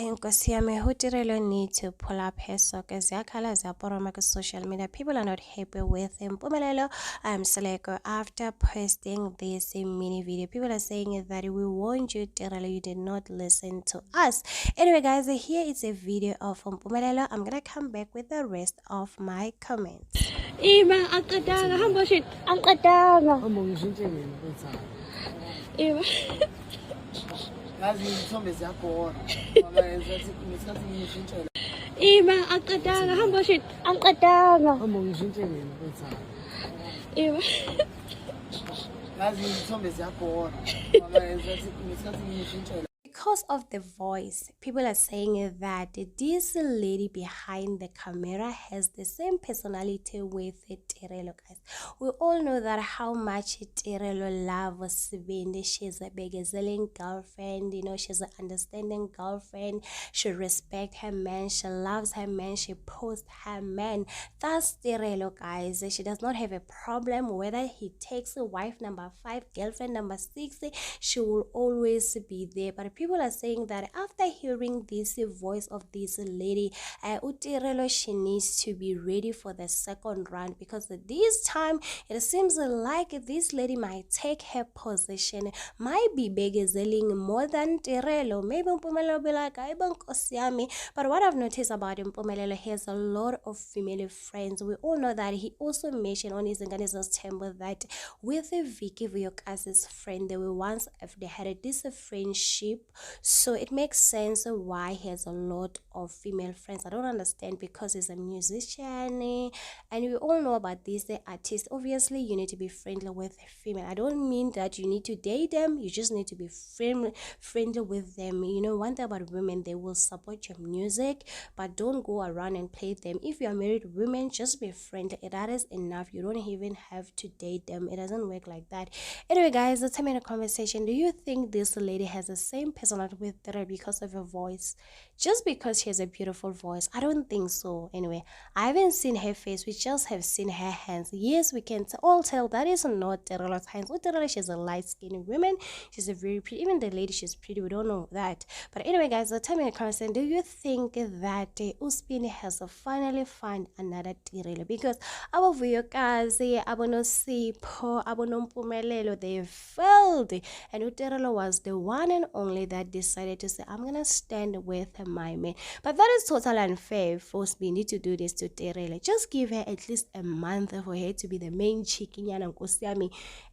Inkosi yami, who Tirelo need to pull up his sockets, yakhala zaporoma social media. People are not happy with Mpumelelo Mseleku after posting this mini video. People are saying that we warned you, Tirelo, you did not listen to us. Anyway, guys, here is a video of Mpumelelo. I'm gonna come back with the rest of my comments. Ima akadanga hamba shit akadanga hamba ngishintshe mina kwethana Ima yazi izithombe ziyabhora mama ngisathi ngishintshela Ima akadanga hamba shit akadanga hamba ngishintshe mina kwethana Ima yazi izithombe ziyabhora mama ngisathi ngishintshela. Because of the voice, people are saying that this lady behind the camera has the same personality with Tirelo, guys. We all know that how much Tirelo loves Sibindi. She's a begezelling girlfriend, you know, she's an understanding girlfriend. She respects her man, she loves her man, she posts her man. That's Tirelo, guys. She does not have a problem whether he takes wife number 5, girlfriend number 6. She will always be there. But people are saying that after hearing this voice of this lady, Tirelo, she needs to be ready for the second round, because this time it seems like this lady might take her position, might be begezeling more than Tirelo. Maybe Mpumelelo be like, but what I've noticed about Mpumelelo, he has a lot of female friends. We all know that he also mentioned on his temple that with Vicky Vuyokasi's friend, they were once, they had this friendship, so it makes sense why he has a lot of female friends. I don't understand, because he's a musician and we all know about this, the artist. Obviously you need to be friendly with female. I don't mean that you need to date them, you just need to be friendly with them. You know, one thing about women, they will support your music, but don't go around and play them. If you are married women, just be friendly, that is enough. You don't even have to date them. It doesn't work like that. Anyway, guys, let's have a conversation. Do you think this lady has the same personality with Tirelo because of her voice? Just because she has a beautiful voice? I don't think so. Anyway, I haven't seen her face, we just have seen her hands. Yes, we can all tell that is not Tirelo's hands. Tirelo, she's a light-skinned woman, she's a very pretty, even the lady, she's pretty, we don't know that. But anyway, guys, tell me in the comments, do you think that Uspini has finally found another Tirelo? Because our Vuyokazi, abono Sipho, abono Mpumelelo, they failed, and Tirelo was the one and only that decided to say, I'm gonna stand with my man. But that is totally unfair for Uspini to do this to Tirelo. Just give her at least a month for her to be the main chicken,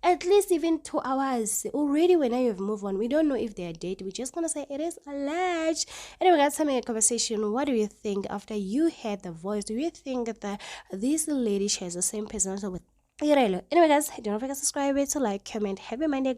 at least even 2 hours already. When you've moved on, we don't know if they're dating, we're just gonna say it is alleged. Anyway, guys, tell me in a conversation, what do you think after you heard the voice? Do you think that this lady shares the same personality with Tirelo? Anyway, guys, don't forget to subscribe, to like, comment. Happy Monday.